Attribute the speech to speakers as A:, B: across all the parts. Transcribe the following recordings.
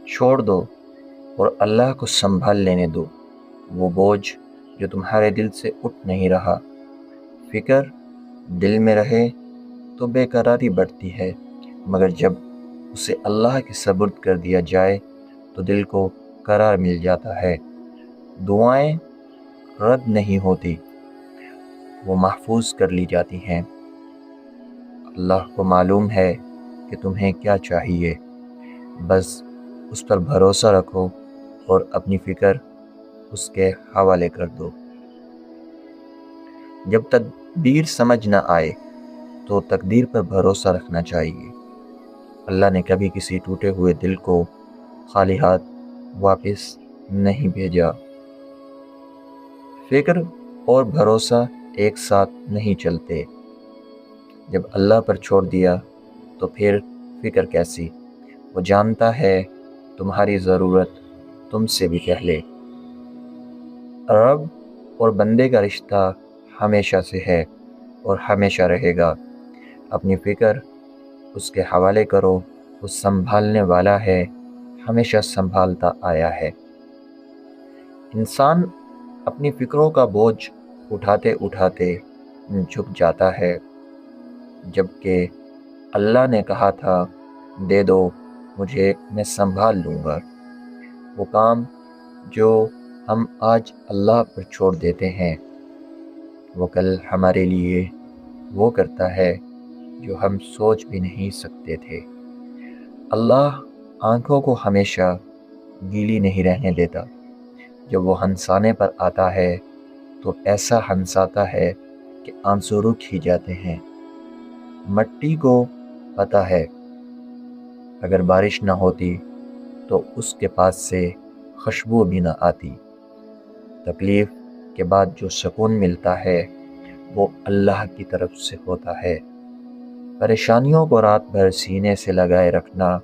A: چھوڑ دو اور اللہ کو سنبھال لینے دو وہ بوجھ جو تمہارے دل سے اٹھ نہیں رہا۔ فکر دل میں رہے تو بے قراری بڑھتی ہے، مگر جب اسے اللہ کے سپرد کر دیا جائے تو دل کو قرار مل جاتا ہے۔ دعائیں رد نہیں ہوتی، وہ محفوظ کر لی جاتی ہیں۔ اللہ کو معلوم ہے کہ تمہیں کیا چاہیے، بس اس پر بھروسہ رکھو اور اپنی فکر اس کے حوالے کر دو۔ جب تدبیر سمجھ نہ آئے تو تقدیر پر بھروسہ رکھنا چاہیے۔ اللہ نے کبھی کسی ٹوٹے ہوئے دل کو خالی ہاتھ واپس نہیں بھیجا۔ فکر اور بھروسہ ایک ساتھ نہیں چلتے۔ جب اللہ پر چھوڑ دیا تو پھر فکر کیسی؟ وہ جانتا ہے تمہاری ضرورت تم سے بھی پہلے۔ رب اور بندے کا رشتہ ہمیشہ سے ہے اور ہمیشہ رہے گا۔ اپنی فکر اس کے حوالے کرو، وہ سنبھالنے والا ہے، ہمیشہ سنبھالتا آیا ہے۔ انسان اپنی فکروں کا بوجھ اٹھاتے اٹھاتے جھک جاتا ہے، جبکہ اللہ نے کہا تھا دے دو مجھے، میں سنبھال لوں گا۔ وہ کام جو ہم آج اللہ پر چھوڑ دیتے ہیں وہ کل ہمارے لیے وہ کرتا ہے جو ہم سوچ بھی نہیں سکتے تھے۔ اللہ آنکھوں کو ہمیشہ گیلی نہیں رہنے دیتا۔ جب وہ ہنسانے پر آتا ہے تو ایسا ہنساتا ہے کہ آنسو رک ہی جاتے ہیں۔ مٹی کو پتہ ہے اگر بارش نہ ہوتی تو اس کے پاس سے خوشبو بھی نہ آتی۔ تکلیف کے بعد جو سکون ملتا ہے وہ اللہ کی طرف سے ہوتا ہے۔ پریشانیوں کو رات بھر سینے سے لگائے رکھنا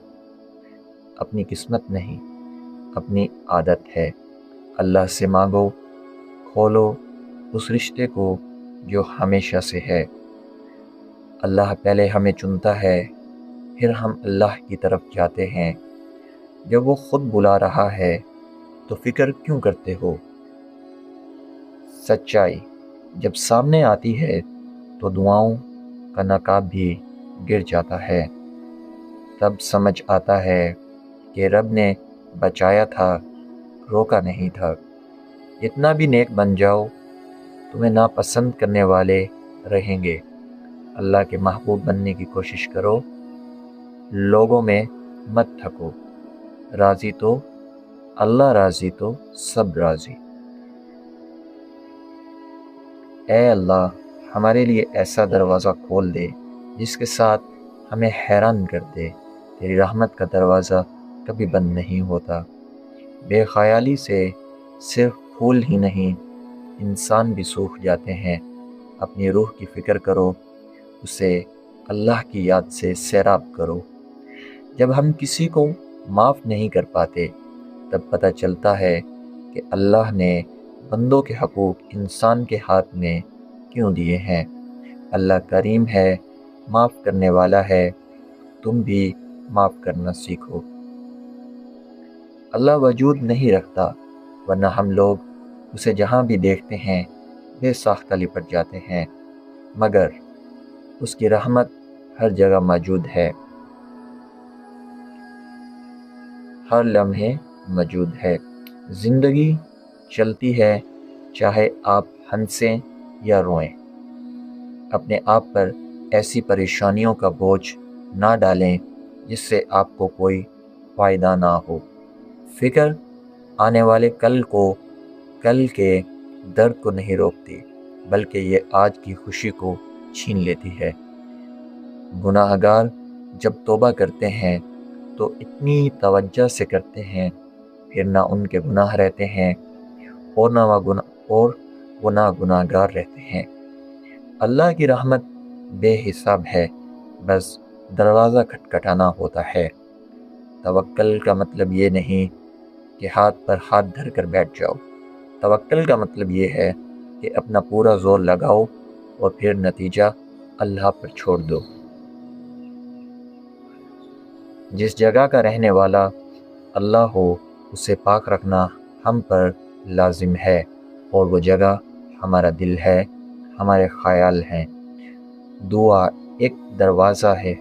A: اپنی قسمت نہیں، اپنی عادت ہے۔ اللہ سے مانگو، کھولو اس رشتے کو جو ہمیشہ سے ہے۔ اللہ پہلے ہمیں چنتا ہے، پھر ہم اللہ کی طرف جاتے ہیں۔ جب وہ خود بلا رہا ہے تو فکر کیوں کرتے ہو؟ سچائی جب سامنے آتی ہے تو دعاؤں کا نقاب بھی گر جاتا ہے۔ تب سمجھ آتا ہے کہ رب نے بچایا تھا، روکا نہیں تھا۔ اتنا بھی نیک بن جاؤ، تمہیں ناپسند کرنے والے رہیں گے۔ اللہ کے محبوب بننے کی کوشش کرو، لوگوں میں مت تھکو۔ راضی تو اللہ راضی تو سب راضی۔ اے اللہ ہمارے لیے ایسا دروازہ کھول دے جس کے ساتھ ہمیں حیران کر دے۔ تیری رحمت کا دروازہ کبھی بند نہیں ہوتا۔ بے خیالی سے صرف پھول ہی نہیں، انسان بھی سوکھ جاتے ہیں۔ اپنی روح کی فکر کرو، اسے اللہ کی یاد سے سیراب کرو۔ جب ہم کسی کو معاف نہیں کر پاتے تب پتہ چلتا ہے کہ اللہ نے بندوں کے حقوق انسان کے ہاتھ میں کیوں دیے ہیں۔ اللہ کریم ہے، معاف کرنے والا ہے، تم بھی معاف کرنا سیکھو۔ اللہ وجود نہیں رکھتا، ورنہ ہم لوگ اسے جہاں بھی دیکھتے ہیں بے ساختہ لپٹ جاتے ہیں، مگر اس کی رحمت ہر جگہ موجود ہے، ہر لمحے موجود ہے۔ زندگی چلتی ہے، چاہے آپ ہنسیں یا روئیں۔ اپنے آپ پر ایسی پریشانیوں کا بوجھ نہ ڈالیں جس سے آپ کو کوئی فائدہ نہ ہو۔ فکر آنے والے کل کے درد کو نہیں روکتی، بلکہ یہ آج کی خوشی کو چھین لیتی ہے۔ گناہ گار جب توبہ کرتے ہیں تو اتنی توجہ سے کرتے ہیں، پھر نہ ان کے گناہ رہتے ہیں اور وہ نہ گناہ گار رہتے ہیں۔ اللہ کی رحمت بے حساب ہے، بس دروازہ کھٹکھٹانا ہوتا ہے۔ توکل کا مطلب یہ نہیں کہ ہاتھ پر ہاتھ دھر کر بیٹھ جاؤ۔ توکل کا مطلب یہ ہے کہ اپنا پورا زور لگاؤ اور پھر نتیجہ اللہ پر چھوڑ دو۔ جس جگہ کا رہنے والا اللہ ہو اسے پاک رکھنا ہم پر لازم ہے، اور وہ جگہ ہمارا دل ہے، ہمارے خیال ہیں۔ دعا ایک دروازہ ہے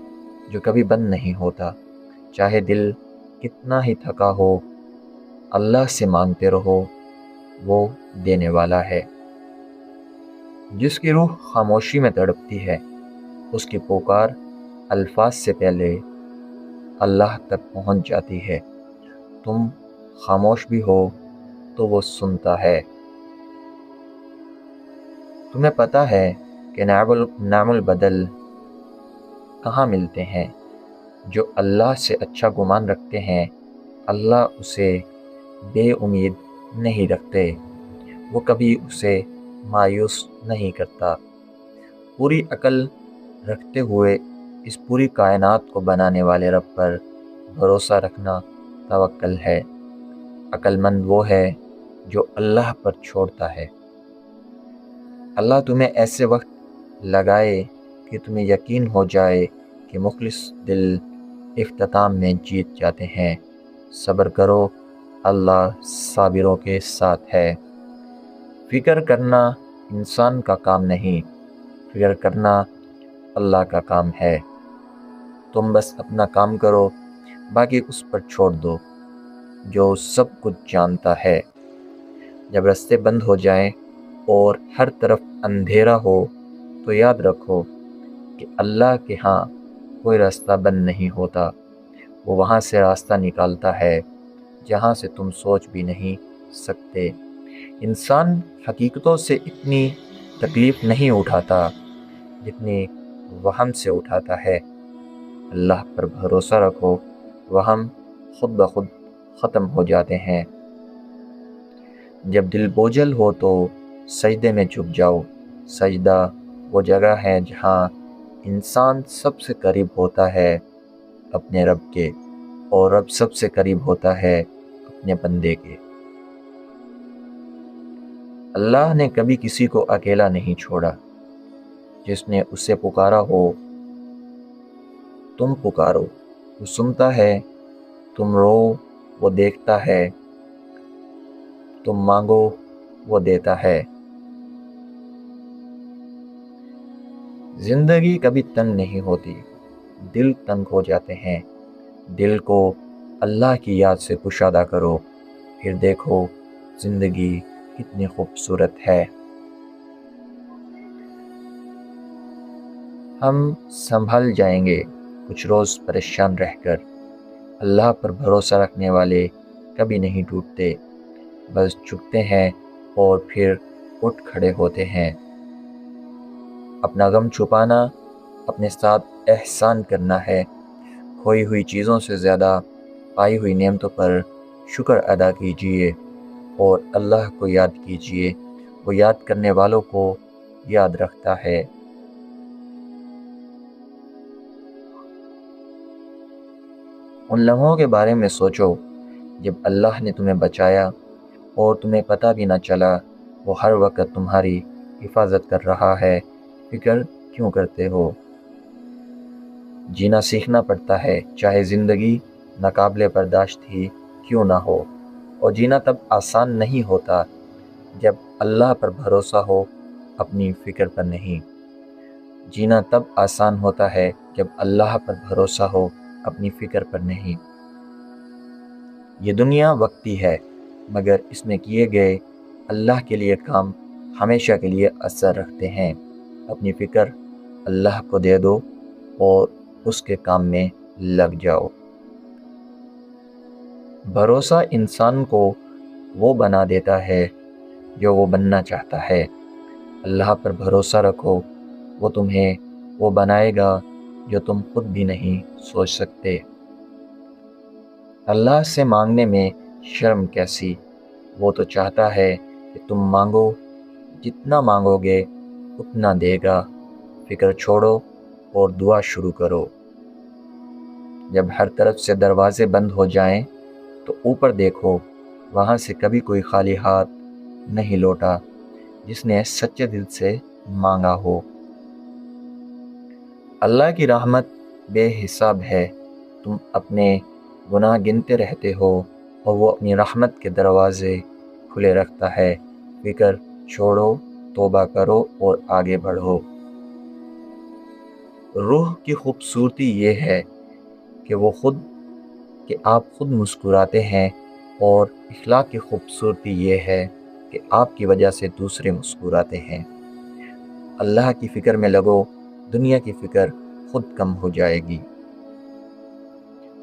A: جو کبھی بند نہیں ہوتا، چاہے دل کتنا ہی تھکا ہو، اللہ سے مانگتے رہو، وہ دینے والا ہے۔ جس کی روح خاموشی میں تڑپتی ہے، اس کی پکار الفاظ سے پہلے اللہ تک پہنچ جاتی ہے۔ تم خاموش بھی ہو تو وہ سنتا ہے۔ تمہیں پتہ ہے کہ نعم البدل کہاں ملتے ہیں؟ جو اللہ سے اچھا گمان رکھتے ہیں، اللہ اسے بے امید نہیں رکھتے، وہ کبھی اسے مایوس نہیں کرتا۔ پوری عقل رکھتے ہوئے اس پوری کائنات کو بنانے والے رب پر بھروسہ رکھنا توکل ہے۔ عقل مند وہ ہے جو اللہ پر چھوڑتا ہے۔ اللہ تمہیں ایسے وقت لگائے کہ تمہیں یقین ہو جائے کہ مخلص دل اختتام میں جیت جاتے ہیں۔ صبر کرو، اللہ صابروں کے ساتھ ہے۔ فکر کرنا انسان کا کام نہیں، فکر کرنا اللہ کا کام ہے۔ تم بس اپنا کام کرو، باقی اس پر چھوڑ دو جو سب کچھ جانتا ہے۔ جب راستے بند ہو جائیں اور ہر طرف اندھیرا ہو تو یاد رکھو کہ اللہ کے ہاں کوئی راستہ بند نہیں ہوتا، وہ وہاں سے راستہ نکالتا ہے جہاں سے تم سوچ بھی نہیں سکتے۔ انسان حقیقتوں سے اتنی تکلیف نہیں اٹھاتا جتنی وہم سے اٹھاتا ہے۔ اللہ پر بھروسہ رکھو، وہم خود بخود ختم ہو جاتے ہیں۔ جب دل بوجھل ہو تو سجدے میں جھک جاؤ۔ سجدہ وہ جگہ ہے جہاں انسان سب سے قریب ہوتا ہے اپنے رب کے، اور رب سب سے قریب ہوتا ہے اپنے بندے کے۔ اللہ نے کبھی کسی کو اکیلا نہیں چھوڑا۔ جس نے اسے پکارا ہو، تم پکارو، وہ سنتا ہے۔ تم رو، وہ دیکھتا ہے۔ تم مانگو، وہ دیتا ہے۔ زندگی کبھی تنگ نہیں ہوتی، دل تنگ ہو جاتے ہیں۔ دل کو اللہ کی یاد سے کشادہ کرو، پھر دیکھو زندگی کتنی خوبصورت ہے۔ ہم سنبھل جائیں گے کچھ روز پریشان رہ کر۔ اللہ پر بھروسہ رکھنے والے کبھی نہیں ٹوٹتے، بس جھکتے ہیں اور پھر اٹھ کھڑے ہوتے ہیں۔ اپنا غم چھپانا اپنے ساتھ احسان کرنا ہے۔ کھوئی ہوئی چیزوں سے زیادہ پائی ہوئی نعمتوں پر شکر ادا کیجیے اور اللہ کو یاد کیجیے، وہ یاد کرنے والوں کو یاد رکھتا ہے۔ ان لمحوں کے بارے میں سوچو جب اللہ نے تمہیں بچایا اور تمہیں پتہ بھی نہ چلا، وہ ہر وقت تمہاری حفاظت کر رہا ہے۔ فکر کیوں کرتے ہو؟ جینا سیکھنا پڑتا ہے، چاہے زندگی ناقابل برداشت ہی کیوں نہ ہو۔ اور جینا تب آسان نہیں ہوتا جب اللہ پر بھروسہ ہو، اپنی فکر پر نہیں۔ جینا تب آسان ہوتا ہے جب اللہ پر بھروسہ ہو، اپنی فکر پر نہیں۔ یہ دنیا وقتی ہے، مگر اس میں کیے گئے اللہ کے لیے کام ہمیشہ کے لیے اثر رکھتے ہیں۔ اپنی فکر اللہ کو دے دو اور اس کے کام میں لگ جاؤ۔ بھروسہ انسان کو وہ بنا دیتا ہے جو وہ بننا چاہتا ہے۔ اللہ پر بھروسہ رکھو، وہ تمہیں وہ بنائے گا جو تم خود بھی نہیں سوچ سکتے۔ اللہ سے مانگنے میں شرم کیسی؟ وہ تو چاہتا ہے کہ تم مانگو، جتنا مانگو گے اتنا دے گا۔ فکر چھوڑو اور دعا شروع کرو۔ جب ہر طرف سے دروازے بند ہو جائیں تو اوپر دیکھو، وہاں سے کبھی کوئی خالی ہاتھ نہیں لوٹا جس نے سچے دل سے مانگا ہو۔ اللہ کی رحمت بے حساب ہے، تم اپنے گناہ گنتے رہتے ہو اور وہ اپنی رحمت کے دروازے کھلے رکھتا ہے۔ فکر چھوڑو، توبہ کرو اور آگے بڑھو۔ روح کی خوبصورتی یہ ہے کہ آپ خود مسکراتے ہیں، اور اخلاق کی خوبصورتی یہ ہے کہ آپ کی وجہ سے دوسرے مسکراتے ہیں۔ اللہ کی فکر میں لگو، دنیا کی فکر خود کم ہو جائے گی۔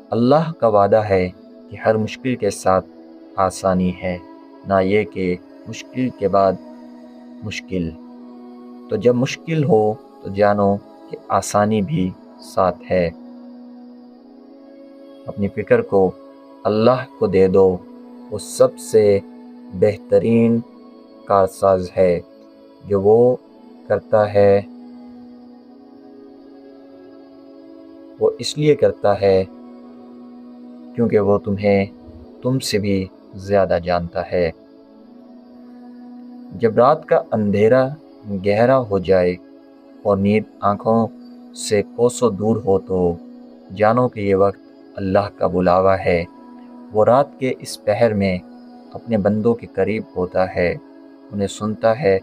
A: اللہ کا وعدہ ہے کہ ہر مشکل کے ساتھ آسانی ہے، نہ یہ کہ مشکل کے بعد مشکل۔ تو جب مشکل ہو تو جانو کہ آسانی بھی ساتھ ہے۔ اپنی فکر کو اللہ کو دے دو، وہ سب سے بہترین کارساز ہے۔ جو وہ کرتا ہے وہ اس لیے کرتا ہے کیونکہ وہ تم سے بھی زیادہ جانتا ہے۔ جب رات کا اندھیرا گہرا ہو جائے اور نیند آنکھوں سے کوسوں دور ہو تو جانو کہ یہ وقت اللہ کا بلاوا ہے۔ وہ رات کے اس پہر میں اپنے بندوں کے قریب ہوتا ہے، انہیں سنتا ہے،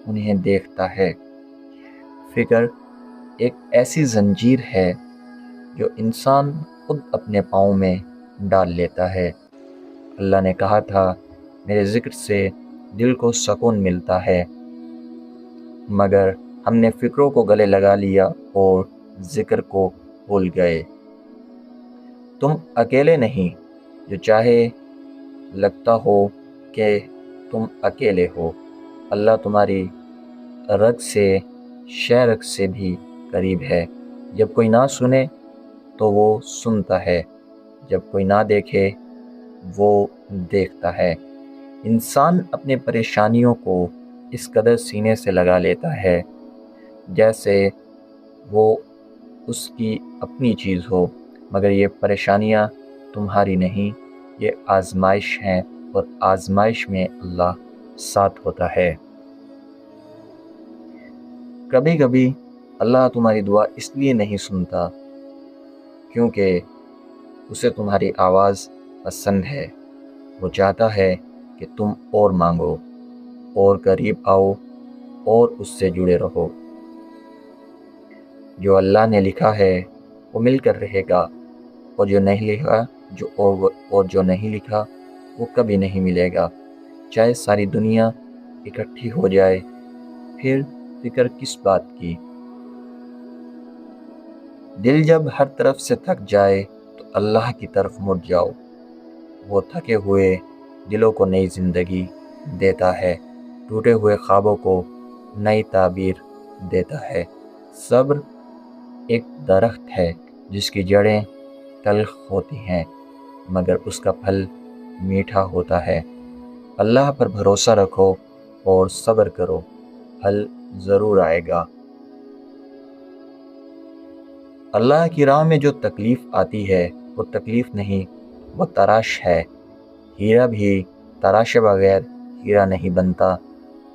A: انہیں دیکھتا ہے۔ فکر ایک ایسی زنجیر ہے جو انسان خود اپنے پاؤں میں ڈال لیتا ہے۔ اللہ نے کہا تھا، میرے ذکر سے دل کو سکون ملتا ہے، مگر ہم نے فکروں کو گلے لگا لیا اور ذکر کو بھول گئے۔ تم اکیلے نہیں، جو چاہے لگتا ہو کہ تم اکیلے ہو۔ اللہ تمہاری رگ سے شہ رگ سے بھی قریب ہے۔ جب کوئی نہ سنے تو وہ سنتا ہے، جب کوئی نہ دیکھے وہ دیکھتا ہے۔ انسان اپنے پریشانیوں کو اس قدر سینے سے لگا لیتا ہے جیسے وہ اس کی اپنی چیز ہو، مگر یہ پریشانیاں تمہاری نہیں، یہ آزمائش ہیں، اور آزمائش میں اللہ ساتھ ہوتا ہے۔ کبھی کبھی اللہ تمہاری دعا اس لیے نہیں سنتا کیونکہ اسے تمہاری آواز پسند ہے۔ وہ چاہتا ہے کہ تم اور مانگو، اور قریب آؤ، اور اس سے جڑے رہو۔ جو اللہ نے لکھا ہے وہ مل کر رہے گا، اور جو نہیں لکھا وہ کبھی نہیں ملے گا۔ چاہے ساری دنیا اکٹھی ہو جائے، پھر فکر کس بات کی؟ دل جب ہر طرف سے تھک جائے تو اللہ کی طرف مڑ جاؤ۔ وہ تھکے ہوئے دلوں کو نئی زندگی دیتا ہے، ٹوٹے ہوئے خوابوں کو نئی تعبیر دیتا ہے۔ صبر ایک درخت ہے جس کی جڑیں تلخ ہوتی ہیں، مگر اس کا پھل میٹھا ہوتا ہے۔ اللہ پر بھروسہ رکھو اور صبر کرو، پھل ضرور آئے گا۔ اللہ کی راہ میں جو تکلیف آتی ہے وہ تکلیف نہیں، وہ تراش ہے۔ ہیرا بھی تراشے بغیر ہیرا نہیں بنتا،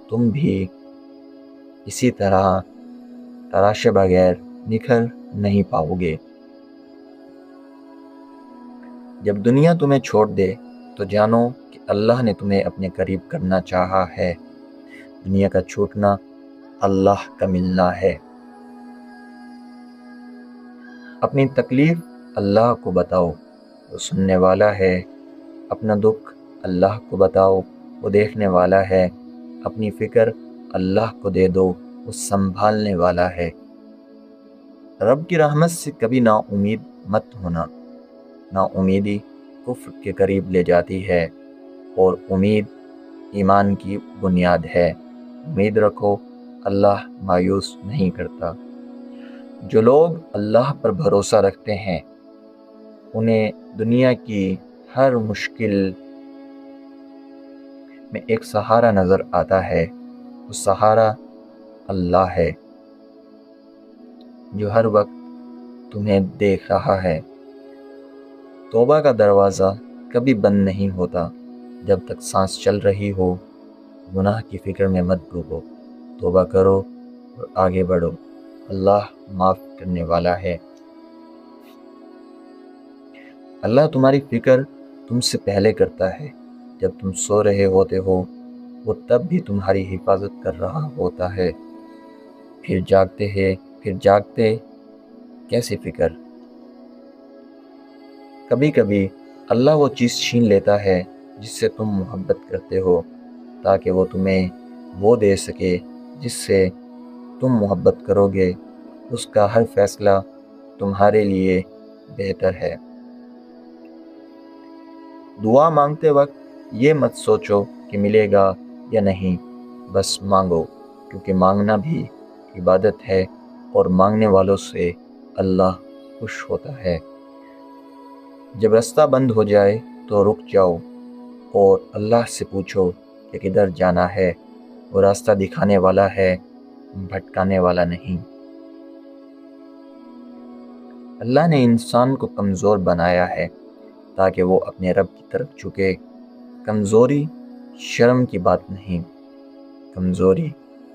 A: تم بھی اسی طرح تراشے بغیر نکھر نہیں پاؤ گے۔ جب دنیا تمہیں چھوڑ دے تو جانو کہ اللہ نے تمہیں اپنے قریب کرنا چاہا ہے۔ دنیا کا چھوٹنا اللہ کا ملنا ہے۔ اپنی تکلیف اللہ کو بتاؤ، وہ سننے والا ہے۔ اپنا دکھ اللہ کو بتاؤ، وہ دیکھنے والا ہے۔ اپنی فکر اللہ کو دے دو، وہ سنبھالنے والا ہے۔ رب کی رحمت سے کبھی نا امید مت ہونا۔ نا امیدی کفر کے قریب لے جاتی ہے، اور امید ایمان کی بنیاد ہے۔ امید رکھو، اللہ مایوس نہیں کرتا۔ جو لوگ اللہ پر بھروسہ رکھتے ہیں انہیں دنیا کی ہر مشکل میں ایک سہارا نظر آتا ہے۔ وہ سہارا اللہ ہے جو ہر وقت تمہیں دیکھ رہا ہے۔ توبہ کا دروازہ کبھی بند نہیں ہوتا جب تک سانس چل رہی ہو۔ گناہ کی فکر میں مت ڈوبو، توبہ کرو اور آگے بڑھو۔ اللہ معاف کرنے والا ہے۔ اللہ تمہاری فکر تم سے پہلے کرتا ہے۔ جب تم سو رہے ہوتے ہو وہ تب بھی تمہاری حفاظت کر رہا ہوتا ہے۔ پھر جاگتے کیسی فکر؟ کبھی کبھی اللہ وہ چیز چھین لیتا ہے جس سے تم محبت کرتے ہو، تاکہ وہ تمہیں وہ دے سکے جس سے تم محبت کرو گے۔ اس کا ہر فیصلہ تمہارے لیے بہتر ہے۔ دعا مانگتے وقت یہ مت سوچو کہ ملے گا یا نہیں، بس مانگو، کیونکہ مانگنا بھی عبادت ہے اور مانگنے والوں سے اللہ خوش ہوتا ہے۔ جب راستہ بند ہو جائے تو رک جاؤ اور اللہ سے پوچھو کہ کدھر جانا ہے۔ وہ راستہ دکھانے والا ہے، بھٹکانے والا نہیں۔ اللہ نے انسان کو کمزور بنایا ہے تاکہ وہ اپنے رب کی طرف جھکے۔ کمزوری شرم کی بات نہیں، کمزوری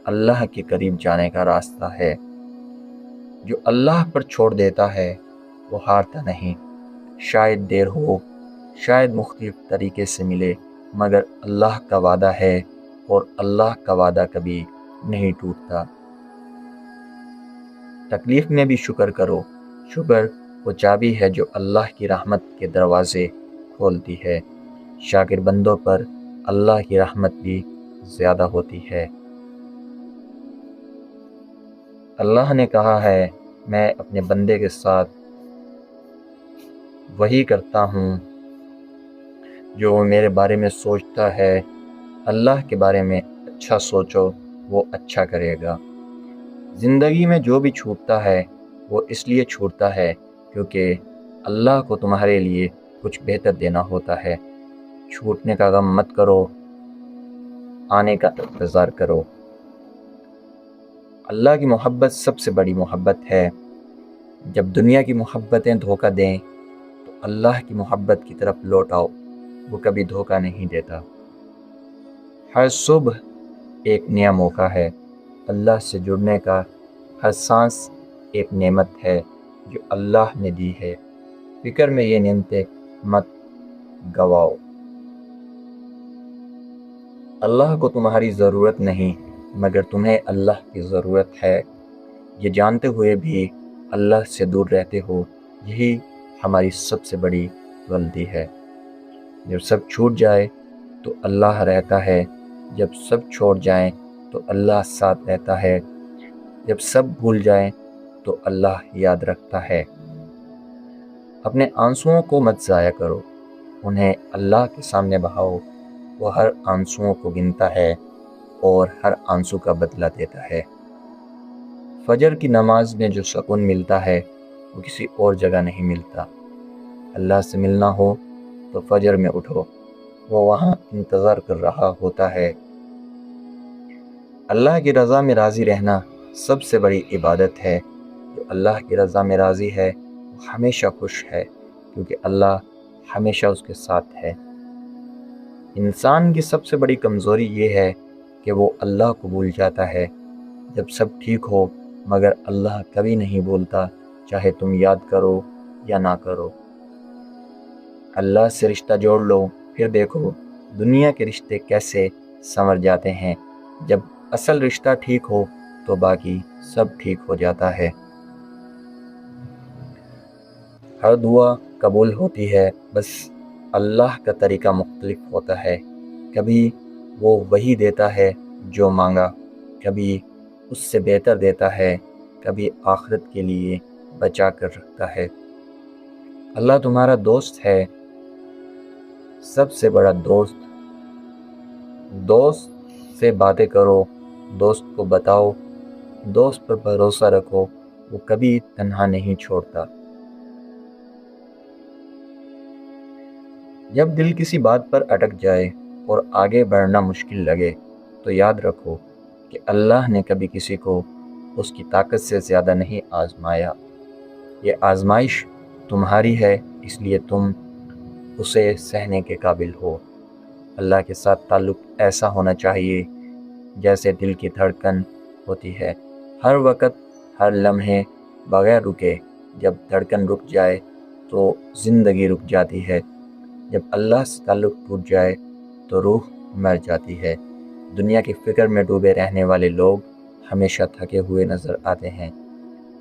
A: اللہ کے قریب جانے کا راستہ ہے۔ جو اللہ پر چھوڑ دیتا ہے وہ ہارتا نہیں۔ شاید دیر ہو، شاید مختلف طریقے سے ملے، مگر اللہ کا وعدہ ہے اور اللہ کا وعدہ کبھی نہیں ٹوٹتا۔ تکلیف میں بھی شکر کرو۔ شکر وہ چابی ہے جو اللہ کی رحمت کے دروازے کھولتی ہے۔ شاکر بندوں پر اللہ کی رحمت بھی زیادہ ہوتی ہے۔ اللہ نے کہا ہے، میں اپنے بندے کے ساتھ وہی کرتا ہوں جو وہ میرے بارے میں سوچتا ہے۔ اللہ کے بارے میں اچھا سوچو، وہ اچھا کرے گا۔ زندگی میں جو بھی چھوٹتا ہے وہ اس لیے چھوٹتا ہے کیونکہ اللہ کو تمہارے لیے کچھ بہتر دینا ہوتا ہے۔ چھوٹنے کا غم مت کرو، آنے کا انتظار کرو۔ اللہ کی محبت سب سے بڑی محبت ہے۔ جب دنیا کی محبتیں دھوکہ دیں تو اللہ کی محبت کی طرف لوٹ آؤ، وہ کبھی دھوکہ نہیں دیتا۔ ہر صبح ایک نیا موقع ہے اللہ سے جڑنے کا۔ ہر سانس ایک نعمت ہے جو اللہ نے دی ہے۔ فکر میں یہ نعمتیں مت گواؤ۔ اللہ کو تمہاری ضرورت نہیں، مگر تمہیں اللہ کی ضرورت ہے۔ یہ جانتے ہوئے بھی اللہ سے دور رہتے ہو، یہی ہماری سب سے بڑی غلطی ہے۔ جب سب چھوٹ جائے تو اللہ رہتا ہے، جب سب چھوڑ جائیں تو اللہ ساتھ رہتا ہے، جب سب بھول جائیں تو اللہ یاد رکھتا ہے۔ اپنے آنسوؤں کو مت ضائع کرو، انہیں اللہ کے سامنے بہاؤ۔ وہ ہر آنسوؤں کو گنتا ہے اور ہر آنسو کا بدلہ دیتا ہے۔ فجر کی نماز میں جو سکون ملتا ہے وہ کسی اور جگہ نہیں ملتا۔ اللہ سے ملنا ہو تو فجر میں اٹھو، وہ وہاں انتظار کر رہا ہوتا ہے۔ اللہ کی رضا میں راضی رہنا سب سے بڑی عبادت ہے۔ جو اللہ کی رضا میں راضی ہے وہ ہمیشہ خوش ہے، کیونکہ اللہ ہمیشہ اس کے ساتھ ہے۔ انسان کی سب سے بڑی کمزوری یہ ہے کہ وہ اللہ کو بھول جاتا ہے۔ جب سب ٹھیک ہو مگر اللہ کبھی نہیں بولتا، چاہے تم یاد کرو یا نہ کرو۔ اللہ سے رشتہ جوڑ لو، پھر دیکھو دنیا کے رشتے کیسے سنور جاتے ہیں۔ جب اصل رشتہ ٹھیک ہو تو باقی سب ٹھیک ہو جاتا ہے۔ ہر دعا قبول ہوتی ہے، بس اللہ کا طریقہ مختلف ہوتا ہے۔ کبھی وہ وہی دیتا ہے جو مانگا، کبھی اس سے بہتر دیتا ہے، کبھی آخرت کے لیے بچا کر رکھتا ہے۔ اللہ تمہارا دوست ہے، سب سے بڑا دوست۔ دوست سے باتیں کرو، دوست کو بتاؤ، دوست پر بھروسہ رکھو، وہ کبھی تنہا نہیں چھوڑتا۔ جب دل کسی بات پر اٹک جائے اور آگے بڑھنا مشکل لگے تو یاد رکھو کہ اللہ نے کبھی کسی کو اس کی طاقت سے زیادہ نہیں آزمایا۔ یہ آزمائش تمہاری ہے، اس لیے تم اسے سہنے کے قابل ہو۔ اللہ کے ساتھ تعلق ایسا ہونا چاہیے جیسے دل کی دھڑکن ہوتی ہے، ہر وقت ہر لمحے بغیر رکے۔ جب دھڑکن رک جائے تو زندگی رک جاتی ہے، جب اللہ سے تعلق ٹوٹ جائے تو روح مر جاتی ہے۔ دنیا کی فکر میں ڈوبے رہنے والے لوگ ہمیشہ تھکے ہوئے نظر آتے ہیں۔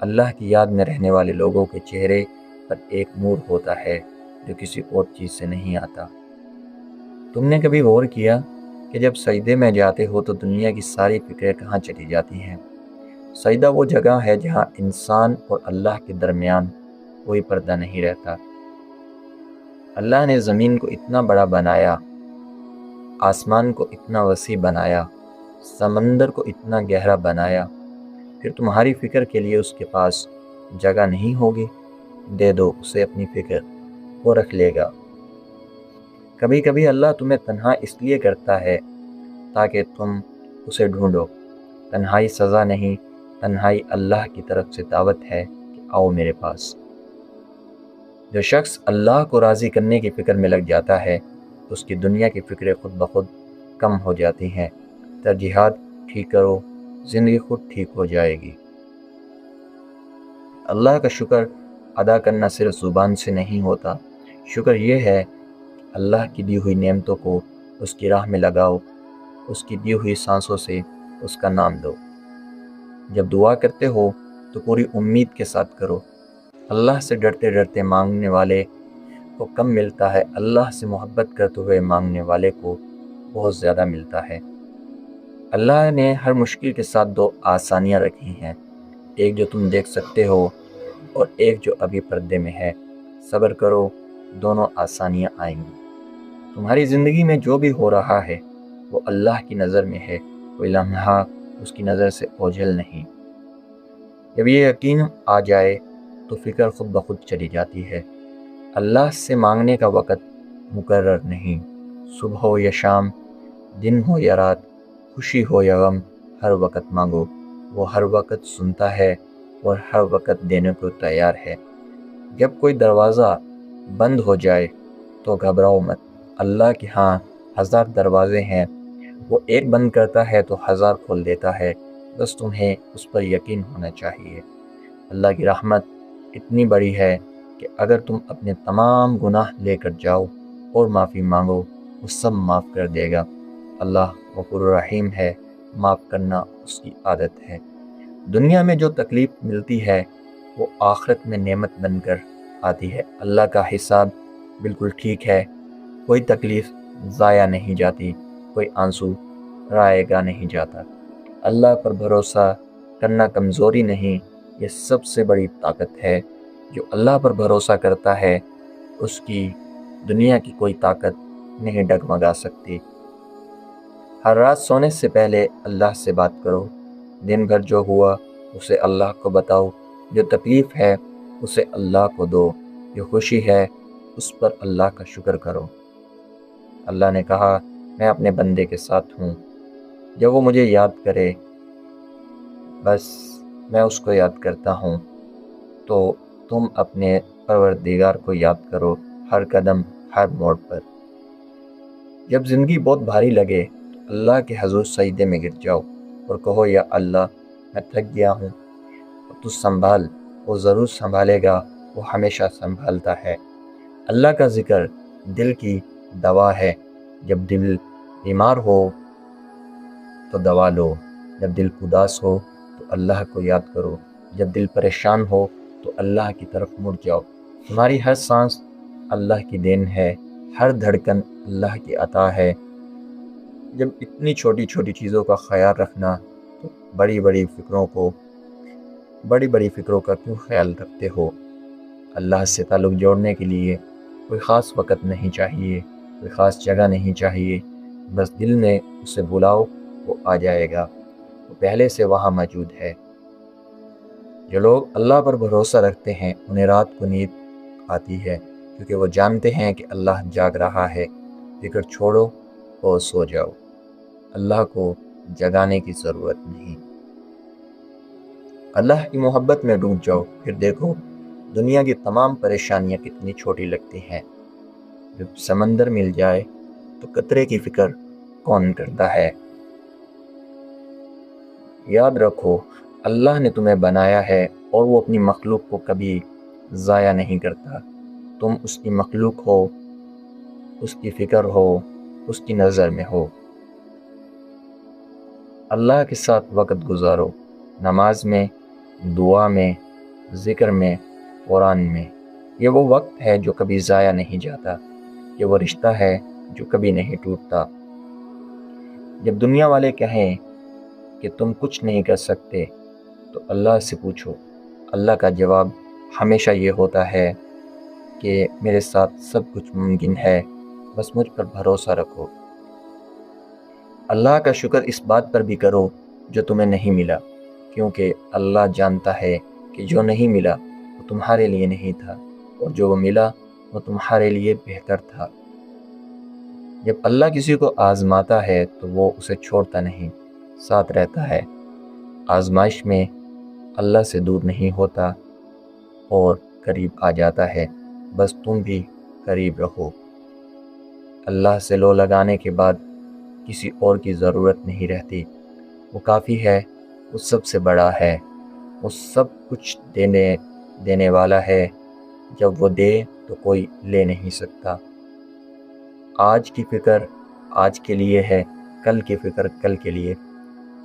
A: اللہ کی یاد میں رہنے والے لوگوں کے چہرے پر ایک نور ہوتا ہے جو کسی اور چیز سے نہیں آتا۔ تم نے کبھی غور کیا کہ جب سجدے میں جاتے ہو تو دنیا کی ساری فکریں کہاں چلی جاتی ہیں؟ سجدہ وہ جگہ ہے جہاں انسان اور اللہ کے درمیان کوئی پردہ نہیں رہتا۔ اللہ نے زمین کو اتنا بڑا بنایا، آسمان کو اتنا وسیع بنایا، سمندر کو اتنا گہرا بنایا، پھر تمہاری فکر کے لیے اس کے پاس جگہ نہیں ہوگی؟ دے دو اسے اپنی فکر، وہ رکھ لے گا۔ کبھی کبھی اللہ تمہیں تنہا اس لیے کرتا ہے تاکہ تم اسے ڈھونڈو۔ تنہائی سزا نہیں، تنہائی اللہ کی طرف سے دعوت ہے کہ آؤ میرے پاس۔ جو شخص اللہ کو راضی کرنے کی فکر میں لگ جاتا ہے اس کی دنیا کی فکریں خود بخود کم ہو جاتی ہیں۔ ترجیحات ٹھیک کرو، زندگی خود ٹھیک ہو جائے گی۔ اللہ کا شکر ادا کرنا صرف زبان سے نہیں ہوتا، شکر یہ ہے کہ اللہ کی دی ہوئی نعمتوں کو اس کی راہ میں لگاؤ، اس کی دی ہوئی سانسوں سے اس کا نام دو۔ جب دعا کرتے ہو تو پوری امید کے ساتھ کرو۔ اللہ سے ڈرتے ڈرتے مانگنے والے کو کم ملتا ہے، اللہ سے محبت کرتے ہوئے مانگنے والے کو بہت زیادہ ملتا ہے۔ اللہ نے ہر مشکل کے ساتھ دو آسانیاں رکھی ہیں، ایک جو تم دیکھ سکتے ہو اور ایک جو ابھی پردے میں ہے۔ صبر کرو، دونوں آسانیاں آئیں گی۔ تمہاری زندگی میں جو بھی ہو رہا ہے وہ اللہ کی نظر میں ہے، کوئی لمحہ اس کی نظر سے اوجھل نہیں۔ جب یہ یقین آ جائے تو فکر خود بخود چلی جاتی ہے۔ اللہ سے مانگنے کا وقت مقرر نہیں، صبح ہو یا شام، دن ہو یا رات، خوشی ہو یا غم، ہر وقت مانگو، وہ ہر وقت سنتا ہے اور ہر وقت دینے کو تیار ہے۔ جب کوئی دروازہ بند ہو جائے تو گھبراؤ مت، اللہ کے ہاں ہزار دروازے ہیں، وہ ایک بند کرتا ہے تو ہزار کھول دیتا ہے، بس تمہیں اس پر یقین ہونا چاہیے۔ اللہ کی رحمت اتنی بڑی ہے کہ اگر تم اپنے تمام گناہ لے کر جاؤ اور معافی مانگو وہ سب معاف کر دے گا۔ اللہ غفور الرحیم ہے، معاف کرنا اس کی عادت ہے۔ دنیا میں جو تکلیف ملتی ہے وہ آخرت میں نعمت بن کر آتی ہے۔ اللہ کا حساب بالکل ٹھیک ہے، کوئی تکلیف ضائع نہیں جاتی، کوئی آنسو رائے گا نہیں جاتا۔ اللہ پر بھروسہ کرنا کمزوری نہیں، یہ سب سے بڑی طاقت ہے۔ جو اللہ پر بھروسہ کرتا ہے اس کی دنیا کی کوئی طاقت نہیں ڈگمگا سکتی۔ ہر رات سونے سے پہلے اللہ سے بات کرو، دن بھر جو ہوا اسے اللہ کو بتاؤ، جو تکلیف ہے اسے اللہ کو دو، جو خوشی ہے اس پر اللہ کا شکر کرو۔ اللہ نے کہا میں اپنے بندے کے ساتھ ہوں، جب وہ مجھے یاد کرے، بس میں اس کو یاد کرتا ہوں۔ تو تم اپنے پروردگار کو یاد کرو ہر قدم، ہر موڑ پر۔ جب زندگی بہت بھاری لگے تو اللہ کے حضور سجدے میں گر جاؤ اور کہو یا اللہ میں تھک گیا ہوں، اب تو سنبھال، وہ ضرور سنبھالے گا، وہ ہمیشہ سنبھالتا ہے۔ اللہ کا ذکر دل کی دوا ہے، جب دل بیمار ہو تو دوا لو، جب دل اداس ہو تو اللہ کو یاد کرو، جب دل پریشان ہو تو اللہ کی طرف مڑ جاؤ۔ تمہاری ہر سانس اللہ کی دین ہے، ہر دھڑکن اللہ کی عطا ہے۔ جب اتنی چھوٹی چھوٹی چیزوں کا خیال رکھنا تو بڑی بڑی فکروں کا کیوں خیال رکھتے ہو؟ اللہ سے تعلق جوڑنے کے لیے کوئی خاص وقت نہیں چاہیے، کوئی خاص جگہ نہیں چاہیے، بس دل میں اسے بلاؤ، وہ آ جائے گا، وہ پہلے سے وہاں موجود ہے۔ جو لوگ اللہ پر بھروسہ رکھتے ہیں انہیں رات کو نیند آتی ہے، کیونکہ وہ جانتے ہیں کہ اللہ جاگ رہا ہے۔ فکر چھوڑو اور سو جاؤ، اللہ کو جگانے کی ضرورت نہیں۔ اللہ کی محبت میں ڈوب جاؤ، پھر دیکھو دنیا کی تمام پریشانیاں کتنی چھوٹی لگتی ہیں۔ جب سمندر مل جائے تو قطرے کی فکر کون کرتا ہے؟ یاد رکھو اللہ نے تمہیں بنایا ہے اور وہ اپنی مخلوق کو کبھی ضائع نہیں کرتا۔ تم اس کی مخلوق ہو، اس کی فکر ہو، اس کی نظر میں ہو۔ اللہ کے ساتھ وقت گزارو، نماز میں، دعا میں، ذکر میں، قرآن میں۔ یہ وہ وقت ہے جو کبھی ضائع نہیں جاتا، یہ وہ رشتہ ہے جو کبھی نہیں ٹوٹتا۔ جب دنیا والے کہیں کہ تم کچھ نہیں کر سکتے تو اللہ سے پوچھو۔ اللہ کا جواب ہمیشہ یہ ہوتا ہے کہ میرے ساتھ سب کچھ ممکن ہے، بس مجھ پر بھروسہ رکھو۔ اللہ کا شکر اس بات پر بھی کرو جو تمہیں نہیں ملا، کیونکہ اللہ جانتا ہے کہ جو نہیں ملا وہ تمہارے لیے نہیں تھا، اور جو ملا وہ تمہارے لیے بہتر تھا۔ جب اللہ کسی کو آزماتا ہے تو وہ اسے چھوڑتا نہیں، ساتھ رہتا ہے۔ آزمائش میں اللہ سے دور نہیں ہوتا اور قریب آ جاتا ہے، بس تم بھی قریب رہو۔ اللہ سے لو لگانے کے بعد کسی اور کی ضرورت نہیں رہتی، وہ کافی ہے، وہ سب سے بڑا ہے، وہ سب کچھ دینے والا ہے۔ جب وہ دے تو کوئی لے نہیں سکتا۔ آج کی فکر آج کے لیے ہے، کل کی فکر کل کے لیے۔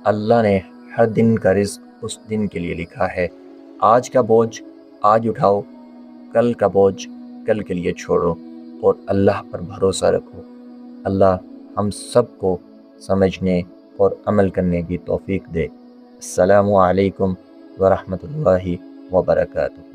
A: اللہ نے ہر دن کا رزق اس دن کے لیے لکھا ہے۔ آج کا بوجھ آج اٹھاؤ، کل کا بوجھ کل کے لیے چھوڑو، اور اللہ پر بھروسہ رکھو۔ اللہ ہم سب کو سمجھنے اور عمل کرنے کی توفیق دے۔ السلام علیکم ورحمۃ اللہ وبرکاتہ۔